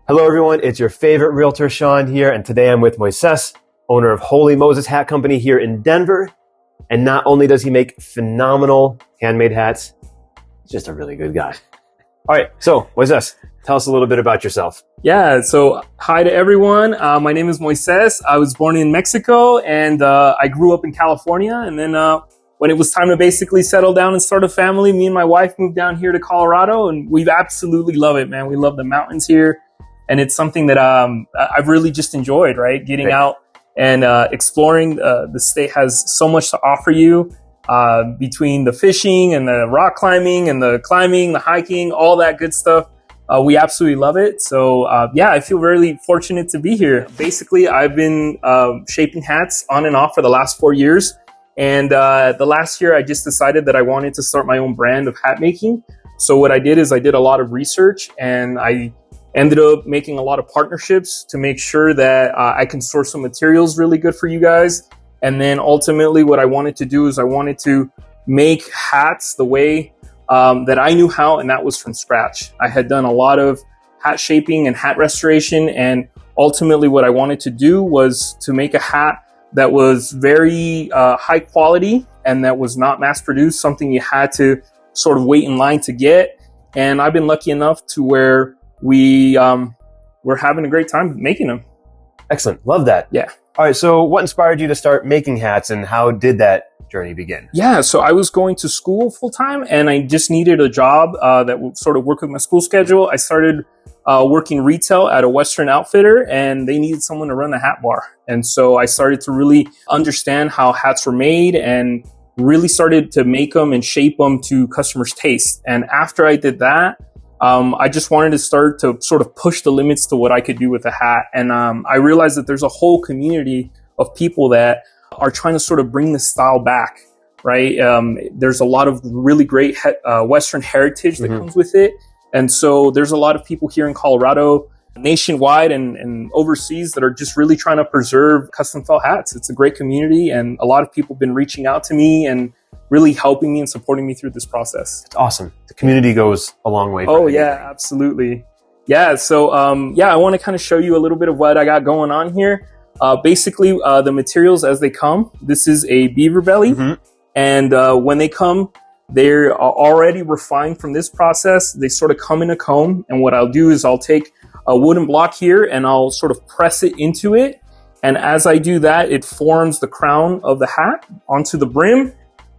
Hello, everyone. It's your favorite realtor, Sean, here. And today I'm with Moises, owner of Holy Moses Hat Company here in Denver. And not only does he make phenomenal handmade hats, he's just a really good guy. All right. So, Moises, tell us a little bit about yourself. Yeah. So hi to everyone. My name is Moises. I was born in Mexico and I grew up in California. And then when it was time to basically settle down and start a family, me and my wife moved down here to Colorado, and we absolutely love it, man. We love the mountains here. And it's something that I've really just enjoyed, right? Getting out and exploring. The state has so much to offer you between the fishing and the rock climbing and the climbing, the hiking, all that good stuff. We absolutely love it. So yeah, I feel really fortunate to be here. Basically, I've been shaping hats on and off for the last 4 years. And the last year, I just decided that I wanted to start my own brand of hat making. So what I did is I did a lot of research, and I ended up making a lot of partnerships to make sure that I can source some materials really good for you guys. And then ultimately what I wanted to do is I wanted to make hats the way that I knew how, and that was from scratch. I had done a lot of hat shaping and hat restoration, and ultimately what I wanted to do was to make a hat that was very high quality and that was not mass produced, something you had to sort of wait in line to get. And I've been lucky enough to where we're having a great time making them. Excellent. Love that. Yeah. All right. So what inspired you to start making hats, and how did that journey begin? Yeah. So I was going to school full time, and I just needed a job that would sort of work with my school schedule. I started working retail at a Western outfitter, and they needed someone to run the hat bar. And so I started to really understand how hats were made and really started to make them and shape them to customers' taste. And after I did that, I just wanted to start to sort of push the limits to what I could do with a hat. And I realized that there's a whole community of people that are trying to sort of bring the style back, right? There's a lot of really great Western heritage that comes with it. And so there's a lot of people here in Colorado, nationwide and overseas, that are just really trying to preserve custom felt hats. It's a great community, and a lot of people have been reaching out to me and really helping me and supporting me through this process. It's awesome. The community goes a long way. Oh, yeah, absolutely. Yeah. So, yeah, I want to kind of show you a little bit of what I got going on here. Basically, the materials as they come, this is a beaver belly. And when they come, they're already refined from this process. They sort of come in a comb. And what I'll do is I'll take a wooden block here and I'll sort of press it into it. And as I do that, it forms the crown of the hat onto the brim.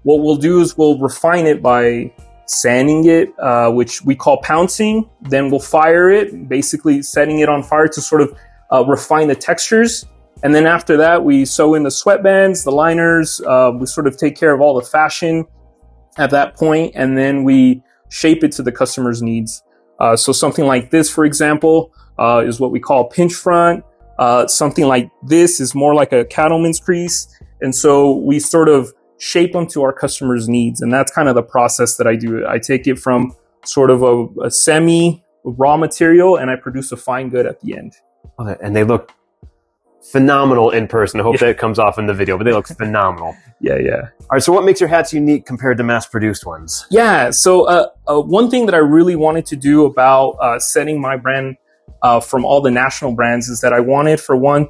What we'll do is we'll refine it by sanding it, which we call pouncing. Then we'll fire it, basically setting it on fire to sort of refine the textures. And then after that, we sew in the sweatbands, the liners. We sort of take care of all the fashion at that point, and then we shape it to the customer's needs. So something like this, for example, is what we call a pinch front. Something like this is more like a cattleman's crease. And so we sort of shape them to our customers' needs. And that's kind of the process that I do. I take it from sort of a semi raw material, and I produce a fine good at the end. Okay. And they look phenomenal in person. I hope that comes off in the video, but they look phenomenal. Yeah. All right. So what makes your hats unique compared to mass-produced ones? Yeah. So one thing that I really wanted to do about setting my brand from all the national brands is that I wanted, for one,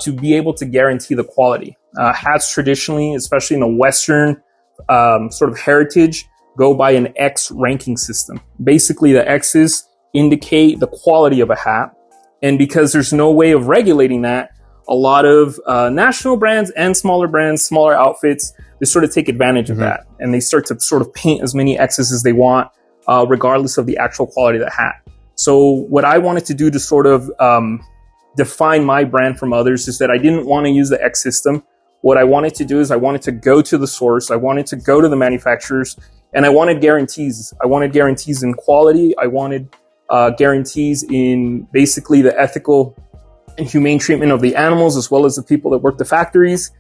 to be able to guarantee the quality. Hats traditionally, especially in the Western sort of heritage, go by an X ranking system. Basically, the X's indicate the quality of a hat. And because there's no way of regulating that, a lot of national brands and smaller brands, smaller outfits, they sort of take advantage of that. And they start to sort of paint as many X's as they want, regardless of the actual quality of the hat. So what I wanted to do to sort of define my brand from others is that I didn't want to use the X system. What I wanted to do is I wanted to go to the source. I wanted to go to the manufacturers, and I wanted guarantees. I wanted guarantees in quality. I wanted guarantees in basically the ethical and humane treatment of the animals, as well as the people that work the factories.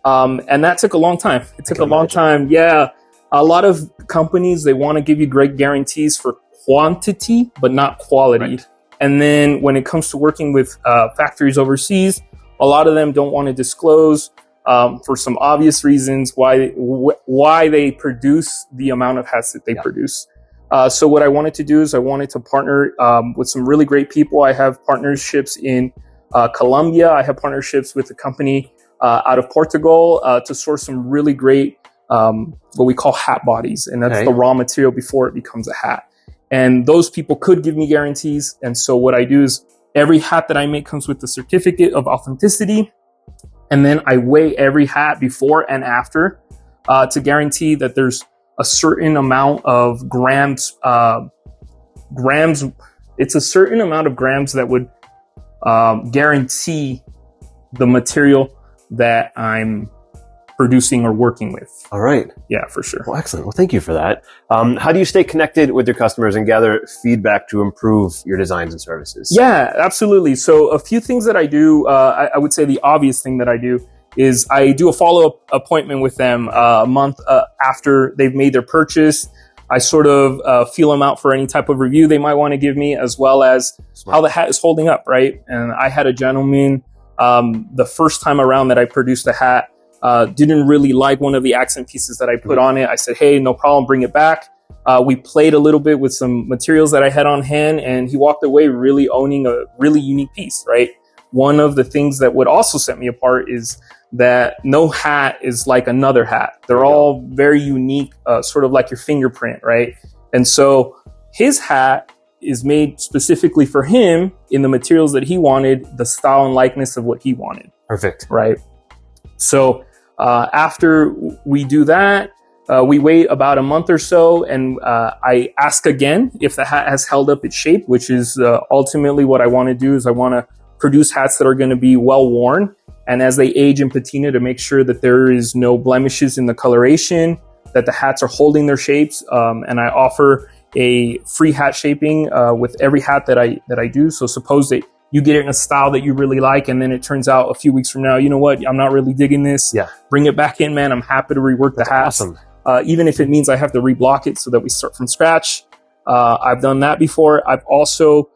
And that took a long time. It took a long time. Yeah. A lot of companies, they want to give you great guarantees for quantity, but not quality. Right. And then when it comes to working with factories overseas, a lot of them don't want to disclose for some obvious reasons why they produce the amount of hats that they produce. So what I wanted to do is I wanted to partner with some really great people. I have partnerships in Colombia. I have partnerships with a company out of Portugal to source some really great what we call hat bodies. And that's the raw material before it becomes a hat. And those people could give me guarantees. And so what I do is every hat that I make comes with a certificate of authenticity. And then I weigh every hat before and after to guarantee that there's a certain amount of grams. It's a certain amount of grams that would guarantee the material that I'm producing or working with. All right. Yeah, for sure. Well, excellent. Well, thank you for that. How do you stay connected with your customers and gather feedback to improve your designs and services? Yeah, absolutely. So a few things that I do, I would say the obvious thing that I do is I do a follow-up appointment with them a month after they've made their purchase. I sort of feel them out for any type of review they might want to give me, as well as how the hat is holding up, right? And I had a gentleman the first time around that I produced a hat, didn't really like one of the accent pieces that I put on it. I said, hey, no problem, bring it back. We played a little bit with some materials that I had on hand, and he walked away really owning a really unique piece, right? One of the things that would also set me apart is that no hat is like another hat. They're all very unique, sort of like your fingerprint, right? And so his hat is made specifically for him in the materials that he wanted, the style and likeness of what he wanted. Perfect. Right? So after we do that, we wait about a month or so, and I ask again if the hat has held up its shape, which is ultimately what I want to do is I want to produce hats that are going to be well worn, and as they age in patina, to make sure that there is no blemishes in the coloration, that the hats are holding their shapes, and I offer a free hat shaping with every hat that I do. So suppose that you get it in a style that you really like, and then it turns out a few weeks from now, you know what, I'm not really digging this. Yeah. Bring it back in, man. I'm happy to rework the hat. Awesome. Even if it means I have to reblock it so that we start from scratch. I've done that before. I've also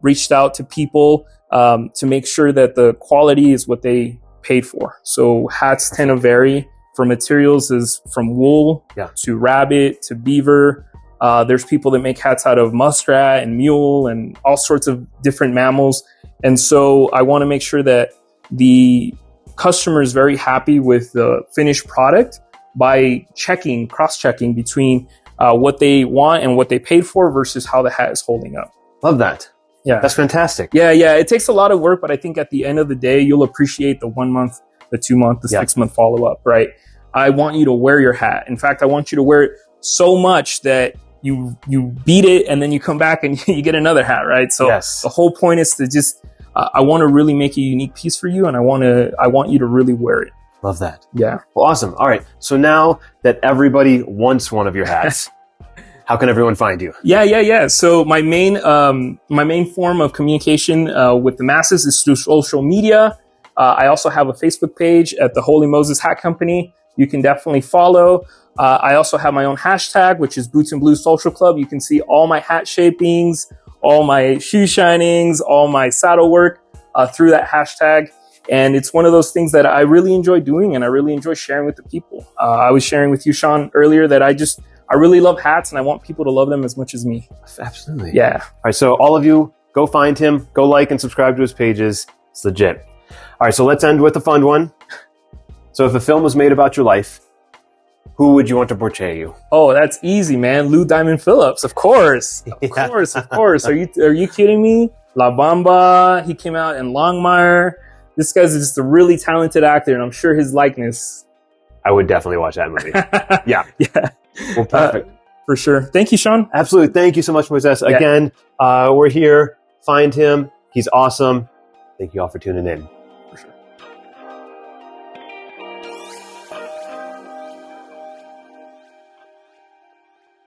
reached out to people to make sure that the quality is what they paid for. So hats tend to vary for materials is from wool to rabbit to beaver. There's people that make hats out of muskrat and mule and all sorts of different mammals. And so I want to make sure that the customer is very happy with the finished product by cross-checking between what they want and what they paid for versus how the hat is holding up. Love that. Yeah. That's fantastic. Yeah. It takes a lot of work, but I think at the end of the day, you'll appreciate the 1 month, the 2 month, the 6 month follow-up, right? I want you to wear your hat. In fact, I want you to wear it so much that you beat it and then you come back and you get another hat, right? So the whole point is to just, I want to really make a unique piece for you, and I want you to really wear it. Love that. Yeah. Well, awesome. All right. So now that everybody wants one of your hats, how can everyone find you? Yeah. So my main form of communication with the masses is through social media. I also have a Facebook page at the Holy Moses Hat Company. You can definitely follow. I also have my own hashtag, which is Boots and Blues Social Club. You can see all my hat shapings, all my shoe shinings, all my saddle work through that hashtag. And it's one of those things that I really enjoy doing, and I really enjoy sharing with the people. I was sharing with you, Sean, earlier that I really love hats, and I want people to love them as much as me. Absolutely. Yeah. All right. So all of you, go find him, go like and subscribe to his pages. It's legit. All right. So let's end with a fun one. So if a film was made about your life, who would you want to portray you? Oh, that's easy, man. Lou Diamond Phillips, of course. Of course. Are you kidding me? La Bamba, he came out in Longmire. This guy's just a really talented actor, and I'm sure his likeness. I would definitely watch that movie. Yeah. Well, perfect. For sure. Thank you, Sean. Absolutely. Thank you so much, Moises. Again, we're here. Find him. He's awesome. Thank you all for tuning in.